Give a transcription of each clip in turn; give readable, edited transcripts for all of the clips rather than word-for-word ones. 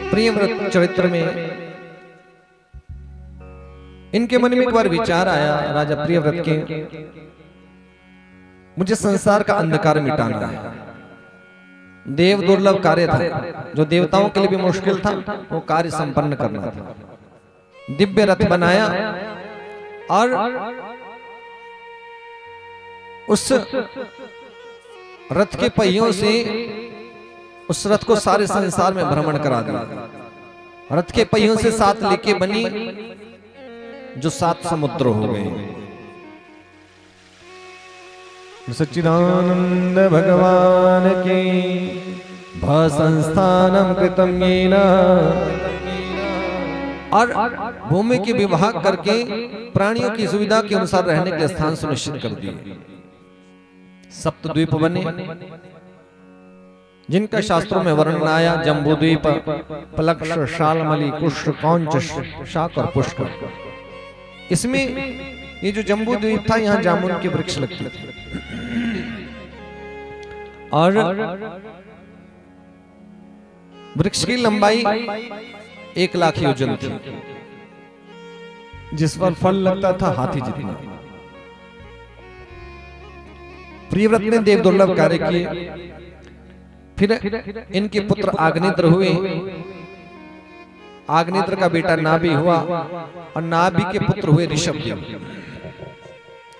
प्रियव्रत चरित्र में इनके मन में एक बार विचार आया राजा प्रियव्रत के, मुझे संसार का अंधकार मिटाना है। देव दुर्लभ कार्य था, जो देवताओं के लिए भी मुश्किल था, वो कार्य संपन्न करना था। दिव्य रथ बनाया और उस रथ के पहियों से उस रथ को सारे संसार में भ्रमण करा दिया। रथ के पहियों से 7 लेके बनी जो 7 समुद्र हो गए। सच्चिदानंद भगवान के भसंस्थानम कृतम येन, और भूमि के विभाग करके प्राणियों की सुविधा के अनुसार रहने के स्थान सुनिश्चित कर दिए। सप्तद्वीप बने जिनका शास्त्रों में वर्णन आया, जम्बूद्वीप, पलक्ष, शालमली, कुश, कौंच, शाक और पुष्कर। इसमें ये जो जम्बूद्वीप था, यहाँ जामुन के वृक्ष लगते थे और वृक्ष की लंबाई 1 लाख योजन थी, जिस पर फल लगता था हाथी जितना। प्रियव्रत ने देव दुर्लभ कार्य किए। फिर इनके पुत्र आग्नेत्र हुए। आग्नेत्र का बेटा नाभि हुआ और नाभि के पुत्र हुए ऋषभदेव।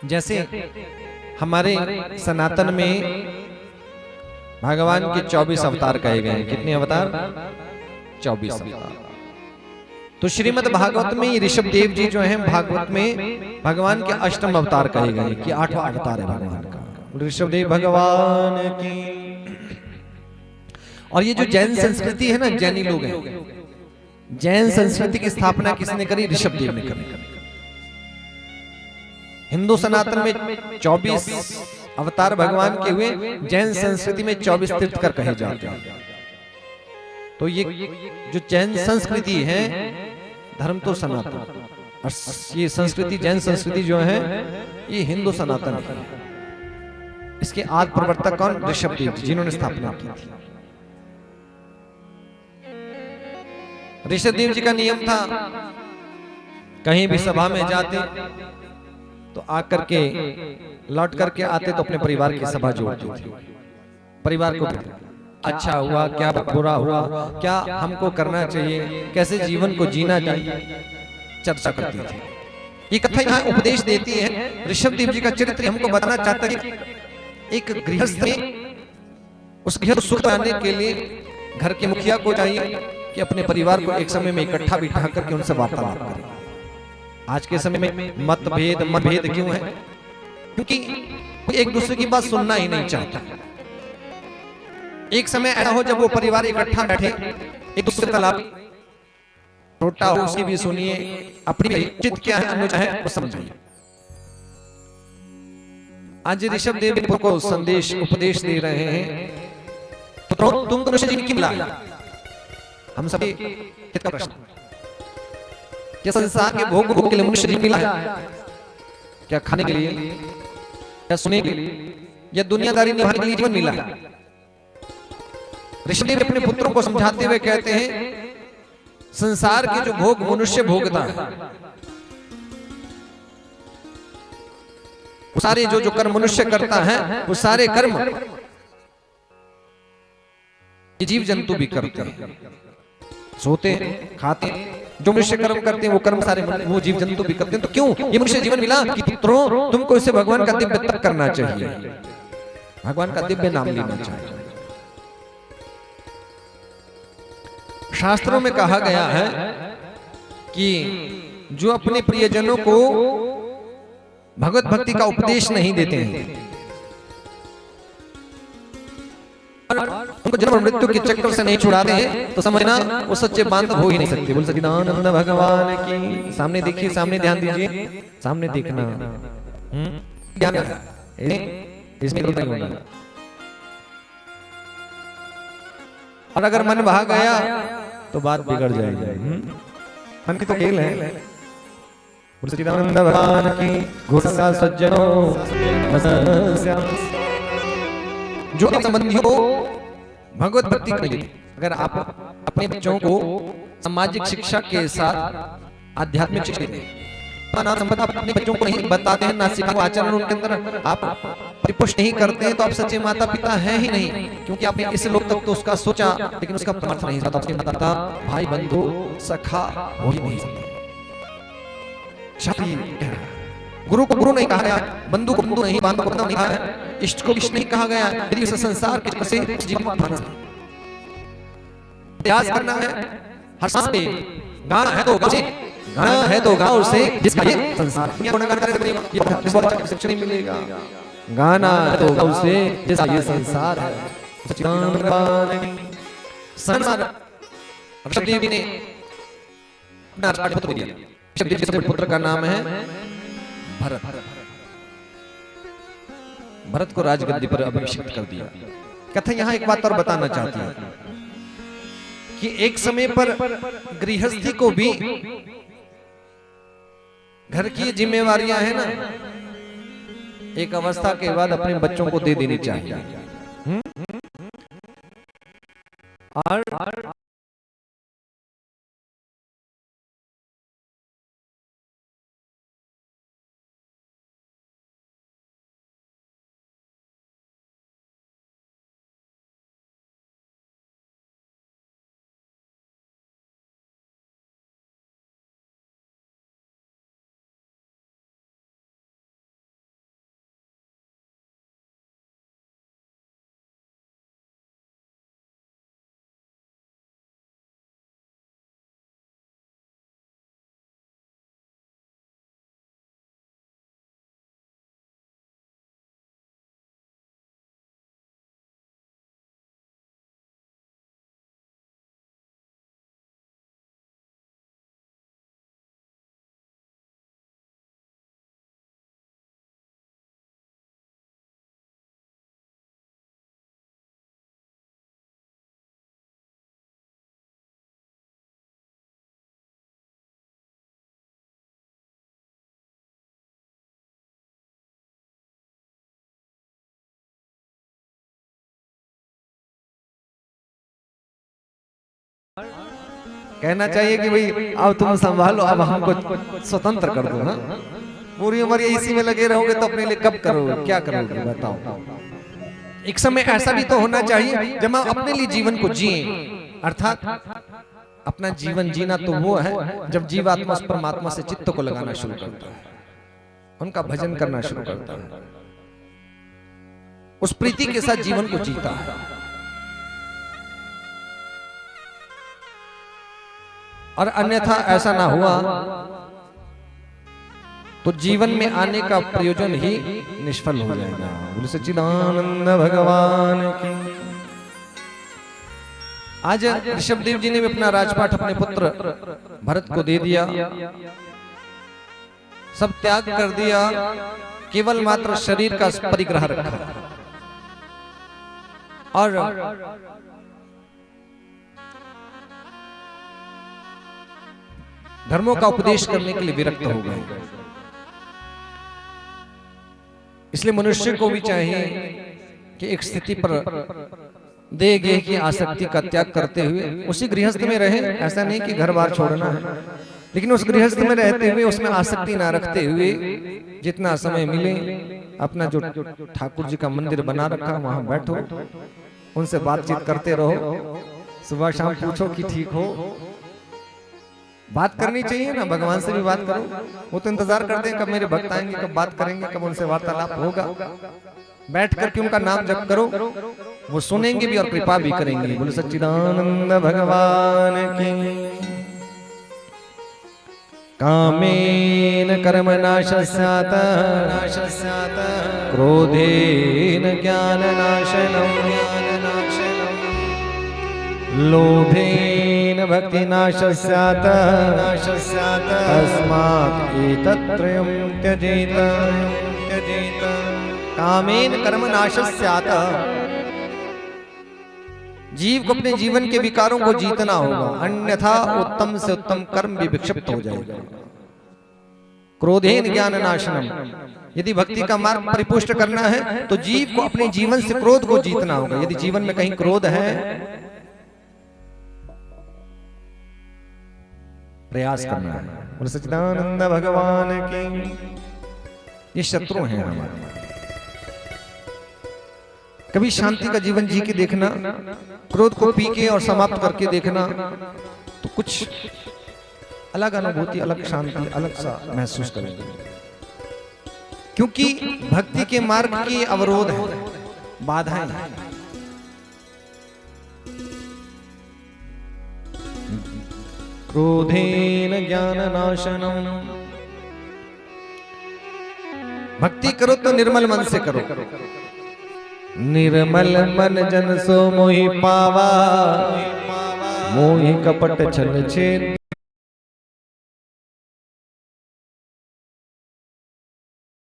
जैसे हमारे सनातन में भगवान के 24 अवतार कहे गए। कितने अवतार? 24 अवतार। तो श्रीमद् भागवत में ये ऋषभदेव जी जो हैं, भागवत में भगवान के अष्टम अवतार कहे गए कि 8वां अवतार है भगवान का, ऋषभदेव भगवान की। और ये जो जैन संस्कृति है ना, जैनी लोग हैं, जैन संस्कृति की स्थापना किसने करी? ऋषभदेव ने करी। हिंदू सनातन में 24 अवतार भगवान के हुए, जैन संस्कृति में 24 तीर्थकर कहे जाते हैं। तो ये जो जैन संस्कृति है, धर्म तो सनातन, और ये संस्कृति जैन संस्कृति जो है ये हिंदू सनातन है। इसके आदि प्रवर्तक कौन? ऋषभदेव, जिन्होंने स्थापना की थी। ऋषभदेव जी का नियम था, कहीं भी सभा में जाते तो आकर के लौट करके आते तो अपने परिवार की सभा जोड़ते थे। परिवार को अच्छा हुआ क्या, बुरा हुआ क्या, हमको करना चाहिए, कैसे जीवन को जीना चाहिए, चर्चा करती थी। ये कथा यहाँ उपदेश देती है। ऋषभदेव जी का चरित्र हमको बताना चाहता है कि एक गृहस्थ में उस घर सुख पाने के लिए घर के मुखिया को चाहिए कि अपने परिवार को एक समय में इकट्ठा बिठा करके उनसे वार्तालाप करें। आज के समय में मतभेद क्यों है? क्योंकि एक दूसरे की बात सुनना ही नहीं चाहता। एक समय ऐसा हो जब वो परिवार इकट्ठा बैठे, एक दूसरे तालाब छोटा हो उसकी भी सुनिए, अपनी चित क्या है अनुचित है वो समझिए। आज ऋषभदेव को संदेश उपदेश दे रहे हैं, तो तुम तो ऋषि जी की मिला हम सभी हित का प्रश्न, क्या संसार के भोग के लिए मनुष्य जीवन मिला है? क्या खाने के लिए, क्या सुनने के लिए, या दुनियादारी निभाने के लिए जीवन मिला है? ऋषभदेव अपने पुत्रों को समझाते हुए कहते हैं, संसार के जो भोग मनुष्य भोगता है, वो सारे जो कर्म मनुष्य करता है, वो सारे कर्म ये जीव जंतु भी करते हैं। सोते खाते जो मनुष्य कर्म करते हैं वो कर्म सारे वो जीव जंतु भी करते हैं। तो क्यों ये मनुष्य जीवन मिला कि पुत्रों तुमको इसे भगवान का दिव्य तप करना चाहिए, भगवान का दिव्य नाम लेना चाहिए। शास्त्रों में कहा गया है कि जो अपने प्रियजनों को भगवत भक्ति का उपदेश नहीं देते हैं, उनको जन्म मृत्यु के चक्कर से नहीं छुड़ाते हैं, तो समझना वो सच्चे बांधव हो ही नहीं सकते। बोल सच्चिदानंद भगवान की। सामने देखिए, सामने ध्यान दीजिए, सामने देखना, ध्यान इसमें नहीं होना। और अगर मन बहा गया तो बात बिगड़ जाएगी। मन की तो खेल है। सच्चिदानंद भगवान की। गुस्सा सज्जनों जो संबंधियों को भगवत भक्ति के लिए अगर आप अपने बच्चों को सामाजिक शिक्षा के साथ आध्यात्मिक शिक्षा दें, संपदा अपने बच्चों को नहीं बताते हैं, ना सिखाते आचरण उनके अंदर आप परिपुष्ट नहीं करते हैं, तो आप सच्चे माता पिता हैं ही नहीं। क्योंकि आपने इस लोक तक तो उसका सोचा लेकिन उसका समर्थ नहीं था। आपके माता पिता भाई बंधु सखा हो ही नहीं सकते। गुरु को गुरु नहीं कहा गया, बंधु को बंधु नहीं, बांधव को बांधव नहीं कहा है, इष्ट को इष्ट नहीं कहा गया। यदि इस संसार के से जीवन प्रयास करना है, हर सांस पे गाना है तो गाना है तो गाओ से जिसका ये संसार नहीं मिलेगा। गाना है तो गाओ से जिसका ये संसार है। ऋषभदेव जी ने अपना राजपुत्र दिया। ऋषभदेव जी के पुत्र का नाम है भरत। भरत को राजगद्दी पर अभिषिक्त कर दिया। कथा यहाँ एक बात और बताना चाहती है कि एक समय पर गृहस्थी को भी घर की जिम्मेवारियां है ना, एक अवस्था के बाद अपने बच्चों को दे देनी चाहिए। और कहना चाहिए कि भाई अब तुम संभालो, अब हमको स्वतंत्र कर दो ना। पूरी उम्र ये इसी में लगे रहोगे तो अपने लिए कब करोगे, क्या करोगे बताओ। एक समय ऐसा भी तो होना चाहिए जब हम अपने लिए जीवन को जिए। अर्थात अपना जीवन जीना तो वो है जब जीवात्मा उस परमात्मा से चित्त को लगाना शुरू करता है, उनका भजन करना शुरू करता है, उस प्रीति के साथ जीवन को जीता है। और अन्यथा ऐसा ना हुआ तो जीवन में आने का प्रयोजन ही निष्फल हो जाएगा। बोले सच्चिदानंद भगवान की। आज ऋषभदेव जी ने भी अपना राजपाट अपने पुत्र भरत को दे दिया, सब त्याग कर दिया, केवल मात्र शरीर का परिग्रह रखा और धर्मों का उपदेश करने के लिए विरक्त हो गए। इसलिए मनुष्य को भी चाहिए कि एक स्थिति पर देह की आसक्ति का त्याग करते हुए उसी गृहस्थ में रहे। ऐसा नहीं कि घर बार छोड़ना है, लेकिन उस गृहस्थ में रहते हुए उसमें आसक्ति ना रखते हुए जितना समय मिले अपना जो ठाकुर जी का मंदिर बना रखा वहां बैठो, उनसे बातचीत करते रहो, सुबह शाम पूछो कि ठीक हो। बात करनी चाहिए ना, भगवान से भी बात करो। वो तो इंतजार करते हैं कब मेरे भक्त आएंगे, कब बात करेंगे, कब उनसे वार्तालाप होगा। बैठ करके उनका नाम जप करो, वो सुनेंगे भी और कृपा भी करेंगे। बोले सच्चिदानंद भगवान की। कामेन कर्म नाश स्यात्, क्रोधेन ज्ञान नाशनम्, लोभेन भक्ति नाश स्यात्, तस्मात् एतत्त्रयं त्यजेत। कामेन कर्म नाश स्यात्, जीव को अपने जीवन के विकारों को जीतना होगा, अन्यथा उत्तम से उत्तम कर्म भी विक्षिप्त हो जाएगा। क्रोधेन ज्ञान नाशनम, यदि भक्ति का मार्ग परिपुष्ट करना है तो जीव को अपने जीवन से क्रोध को जीतना होगा। यदि जीवन में कहीं क्रोध है, प्रयास करना है। बोले सच्चिदानंद भगवान की। ये शत्रु हैं हमारे। कभी शांति का जीवन जी के देखना, क्रोध को पी के और समाप्त करके देखना, तो कुछ अलग अनुभूति, अलग शांति, अलग सा महसूस करेंगे। क्योंकि भक्ति के मार्ग की अवरोध है, बाधाएं हैं। क्रोधेन ज्ञान नाशनम। भक्ति करो तो निर्मल मन से करो। निर्मल मन जन सो मोहि पावा, मोहि कपट छल छेद